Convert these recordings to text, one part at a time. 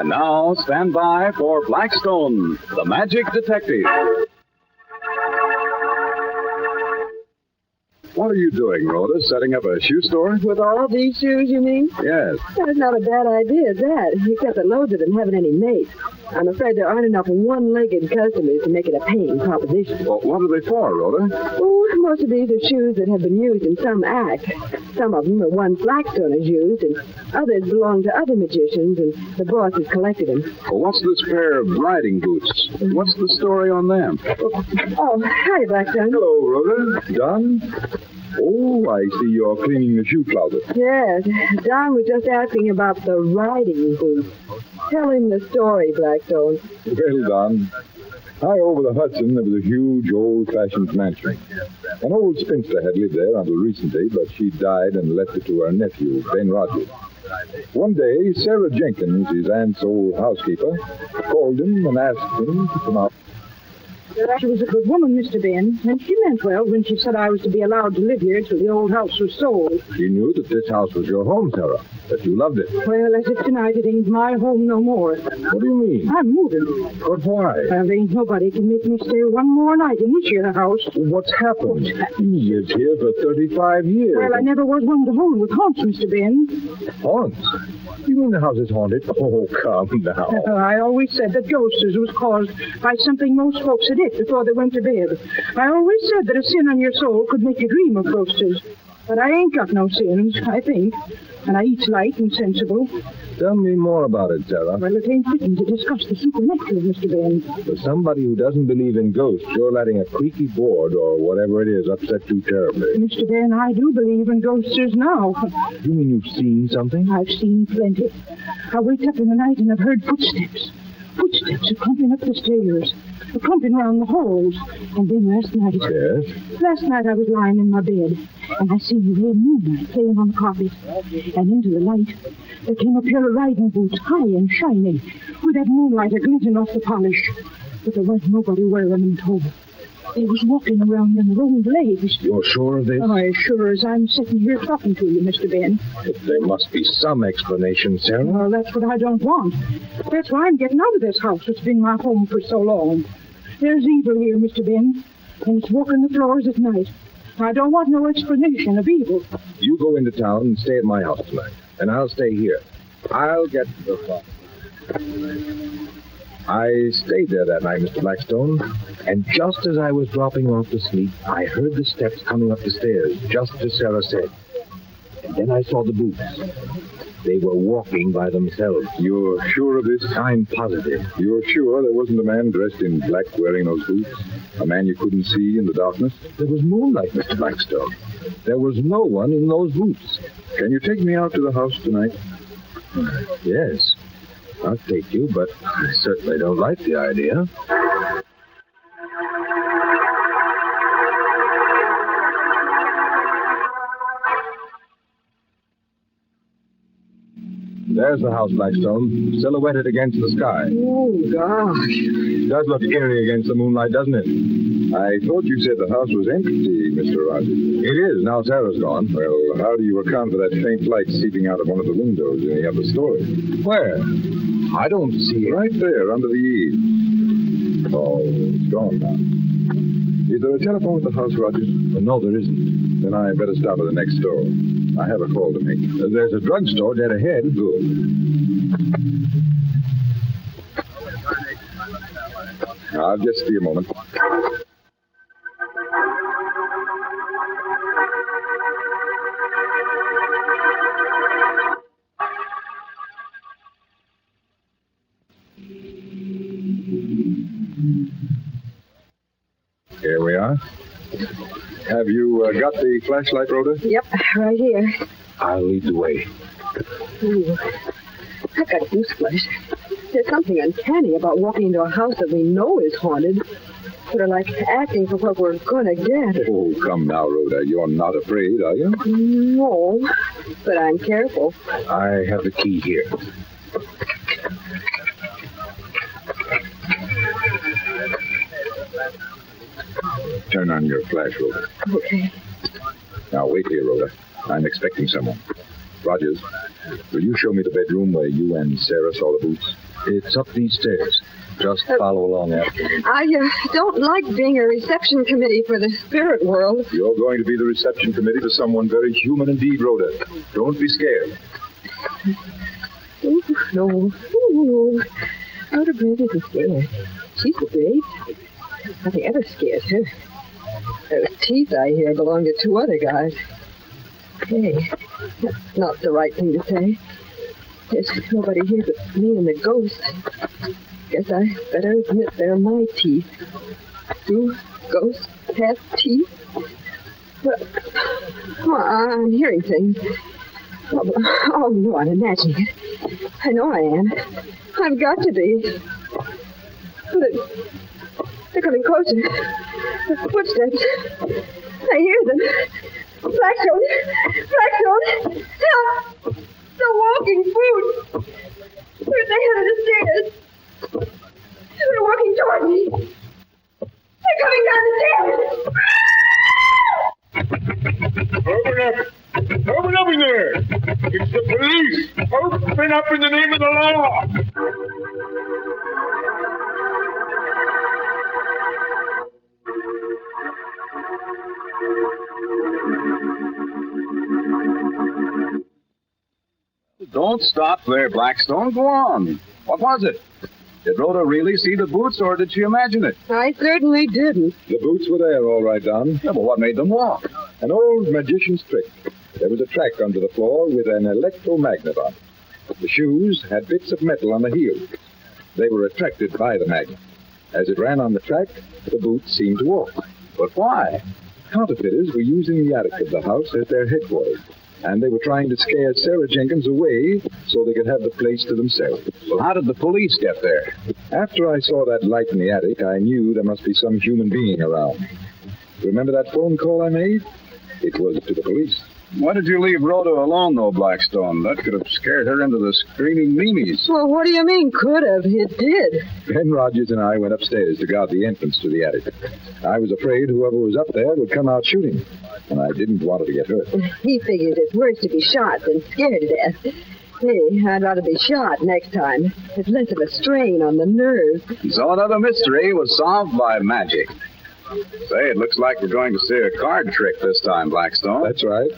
And now, stand by for Blackstone, the Magic Detective. What are you doing, Rhoda? Setting up a shoe store? With all these shoes, you mean? Yes. That's not a bad idea, that. Except that loads of them haven't any mates. I'm afraid there aren't enough one-legged customers to make it a paying proposition. Well, what are they for, Rhoda? Oh, most of these are shoes that have been used in some act. Some of them are ones Blackstone has used, and others belong to other magicians, and the boss has collected them. Well, what's this pair of riding boots? What's the story on them? Oh, hi, Blackstone. Hello, Rhoda. Done? Oh, I see you're cleaning the shoe closet. Yes, Don was just asking about the riding boots. Tell him the story, Blackstone. Well, Don, high over the Hudson, there was a huge, old-fashioned mansion. An old spinster had lived there until recently, but she died and left it to her nephew, Ben Rogers. One day, Sarah Jenkins, his aunt's old housekeeper, called him and asked him to come out. She was a good woman, Mr. Ben, and she meant well when she said I was to be allowed to live here till the old house was sold. She knew that this house was your home, Sarah, that you loved it. Well, as if tonight it ain't my home no more. What do you mean? I'm moving. But why? Well, there ain't nobody can make me stay one more night in this here house. What's happened? He lived here for 35 years. Well, I never was one to hold with haunts, Mr. Ben. Haunts? You mean the house is haunted? Oh, come now. I always said that ghosts was caused by something most folks had it before they went to bed. I always said that a sin on your soul could make you dream of ghosts. But I ain't got no sins, I think. And I eats light and sensible. Tell me more about it, Sarah. Well, it ain't fitting to discuss the supernatural, Mr. Ben. For somebody who doesn't believe in ghosts, you're letting a creaky board or whatever it is upset you terribly. Mr. Ben, I do believe in ghosts now. You mean you've seen something? I've seen plenty. I wake up in the night and I've heard footsteps. Footsteps are clumping up the stairs, clumping around the halls. And then last night... Yes? Last night I was lying in my bed, and I seen the red moonlight playing on the carpet. And into the light, there came a pair of riding boots, high and shiny, with that moonlight a-glinting off the polish. But there wasn't nobody wearing them at all. They was walking around on their own legs. You're sure of this? Oh, as sure as I'm sitting here talking to you, Mr. Ben. But there must be some explanation, Sarah. Well, that's what I don't want. That's why I'm getting out of this house that's been my home for so long. There's evil here, Mr. Ben, and it's walking the floors at night. I don't want no explanation of evil. You go into town and stay at my house tonight, and I'll stay here. I'll get the phone. I stayed there that night, Mr. Blackstone, and just as I was dropping off to sleep, I heard the steps coming up the stairs, just as Sarah said. And then I saw the boots. They were walking by themselves. You're sure of this? I'm positive. You're sure there wasn't a man dressed in black wearing those boots? A man you couldn't see in the darkness? There was moonlight, Mr. Blackstone. There was no one in those boots. Can you take me out to the house tonight? Yes, I'll take you, but I certainly don't like the idea. There's the house, Blackstone, silhouetted against the sky. Oh, gosh. It does look eerie against the moonlight, doesn't it? I thought you said the house was empty, Mr. Rogers. It is, now Sarah's gone. Well, how do you account for that faint light seeping out of one of the windows in the upper story? Where? I don't see it. Right there, under the eaves. Oh, it's gone now. Is there a telephone at the house, Rogers? No, there isn't. Then I better stop at the next store. I have a call to make. There's a drugstore dead ahead. Good. I'll just be a moment. Here we are. Have you got the flashlight, Rhoda? Yep, right here. I'll lead the way. Ooh, I've got goosebumps. There's something uncanny about walking into a house that we know is haunted. Sort of like acting for what we're going to get. Oh, come now, Rhoda. You're not afraid, are you? No, but I'm careful. I have the key here. Turn on your flash, Rhoda. Okay. Now, wait here, Rhoda. I'm expecting someone. Rogers, will you show me the bedroom where you and Sarah saw the boots? It's up these stairs. Just follow along after me. I don't like being a reception committee for the spirit world. You're going to be the reception committee for someone very human indeed, Rhoda. Don't be scared. Ooh, no. Ooh. Rhoda Brent isn't scared. She's afraid. Nothing ever scares her. Those teeth I hear belong to two other guys. Hey, that's not the right thing to say. There's nobody here but me and the ghost. Guess I better admit they're my teeth. Do ghosts have teeth? But, I'm hearing things. Oh, no, I'm imagining it. I know I am. I've got to be. They're coming closer. The footsteps. I hear them. Blackstone! Blackstone! Help! The walking food! Where's the head of the stairs? They're walking toward me. They're coming down the stairs. Open up! Open up in there! It's the police! Open up in the name of the law! Don't stop there, Blackstone. Go on. What was it? Did Rhoda really see the boots, or did she imagine it? I certainly didn't. The boots were there, all right, Don. Yeah, but what made them walk? An old magician's trick. There was a track under the floor with an electromagnet on it. The shoes had bits of metal on the heels. They were attracted by the magnet. As it ran on the track, the boots seemed to walk. But why? Counterfeiters were using the attic of the house as their headquarters, and they were trying to scare Sarah Jenkins away so they could have the place to themselves. Well, how did the police get there? After I saw that light in the attic, I knew there must be some human being around. Remember that phone call I made? It was to the police. Why did you leave Rhoda alone, though, Blackstone? That could have scared her into the screaming meanies. Well, what do you mean, could have? It did. Ben Rogers and I went upstairs to guard the entrance to the attic. I was afraid whoever was up there would come out shooting, and I didn't want her to get hurt. He figured it's worse to be shot than scared to death. Hey, I'd rather be shot next time. It's less of a strain on the nerves. So another mystery was solved by magic. Say, it looks like we're going to see a card trick this time, Blackstone. That's right.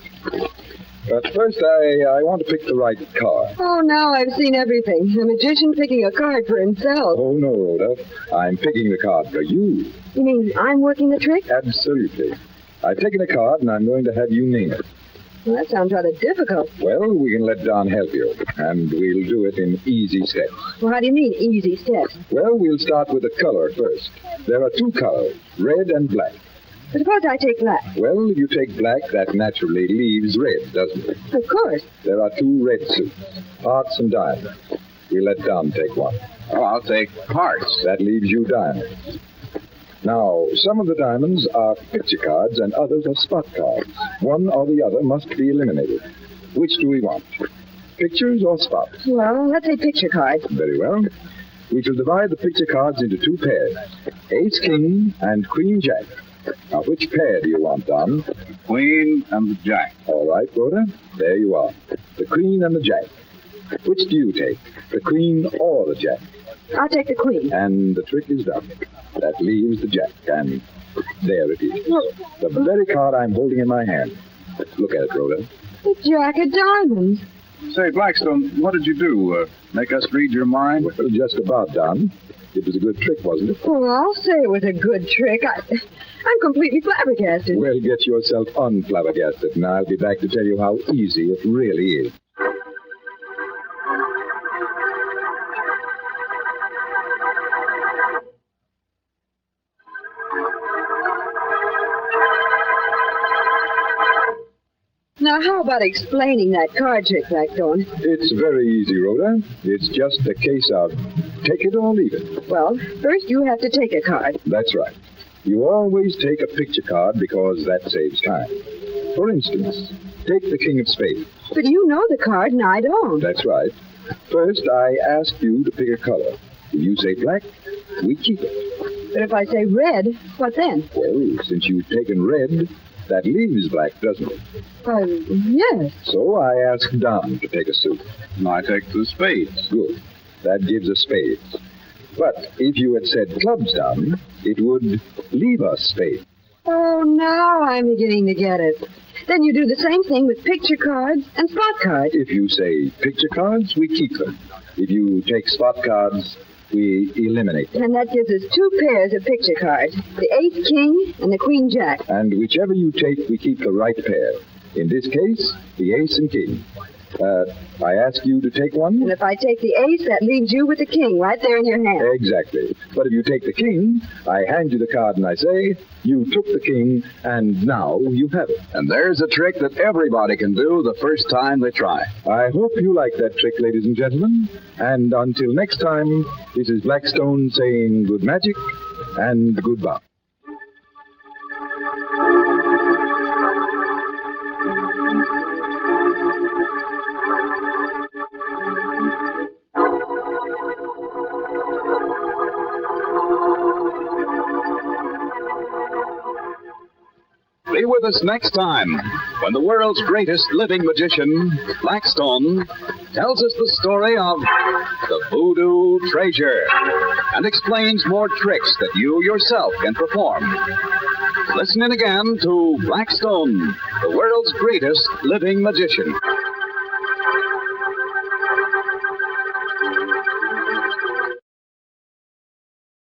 But first, I want to pick the right card. Oh, now I've seen everything. A magician picking a card for himself. Oh, no, Rhoda. I'm picking the card for you. You mean I'm working the trick? Absolutely. I've taken a card, and I'm going to have you name it. Well, that sounds rather difficult. Well, we can let Don help you, and we'll do it in easy steps. Well, how do you mean, easy steps? Well, we'll start with the color first. There are two colors, red and black. But suppose I take black. Well, if you take black, that naturally leaves red, doesn't it? Of course. There are two red suits, hearts and diamonds. We'll let Don take one. Oh, I'll take hearts. That leaves you diamonds. Now, some of the diamonds are picture cards and others are spot cards. One or the other must be eliminated. Which do we want? Pictures or spots? Well, let's say picture cards. Very well. We shall divide the picture cards into two pairs. Ace King and Queen Jack. Now, which pair do you want, Don? Queen and the Jack. All right, Rhoda. There you are. The Queen and the Jack. Which do you take? The Queen or the Jack? I'll take the Queen. And the trick is done. That leaves the Jack, and there it is. The very card I'm holding in my hand. Look at it, Rhoda. The Jack of Diamonds. Say, Blackstone, what did you do? Make us read your mind? Well, just about, Don. It was a good trick, wasn't it? Well, I'll say it was a good trick. I'm completely flabbergasted. Well, get yourself unflabbergasted, and I'll be back to tell you how easy it really is. Now, how about explaining that card trick, Blackstone? It's very easy, Rhoda. It's just a case of take it or leave it. Well, first you have to take a card. That's right. You always take a picture card because that saves time. For instance, take the King of Spades. But you know the card and I don't. That's right. First, I ask you to pick a color. If you say black, we keep it. But if I say red, what then? Well, since you've taken red, that leaves black, doesn't it? Yes. So I ask Don to take a suit. I take the spades. Good. That gives us spades. But if you had said clubs down, it would leave us spades. Oh, now I'm beginning to get it. Then you do the same thing with picture cards and spot cards. If you say picture cards, we keep them. If you take spot cards, we eliminate them. And that gives us 2 pairs of picture cards, the ace king and the queen jack. And whichever you take, we keep the right pair. In this case, the ace and king. I ask you to take one? And if I take the ace, that leaves you with the king right there in your hand. Exactly. But if you take the king, I hand you the card and I say, you took the king, and now you have it. And there's a trick that everybody can do the first time they try. I hope you like that trick, ladies and gentlemen. And until next time, this is Blackstone saying good magic and goodbye. Be with us next time when the world's greatest living magician, Blackstone, tells us the story of the Voodoo Treasure and explains more tricks that you yourself can perform. Listen in again to Blackstone, the world's greatest living magician.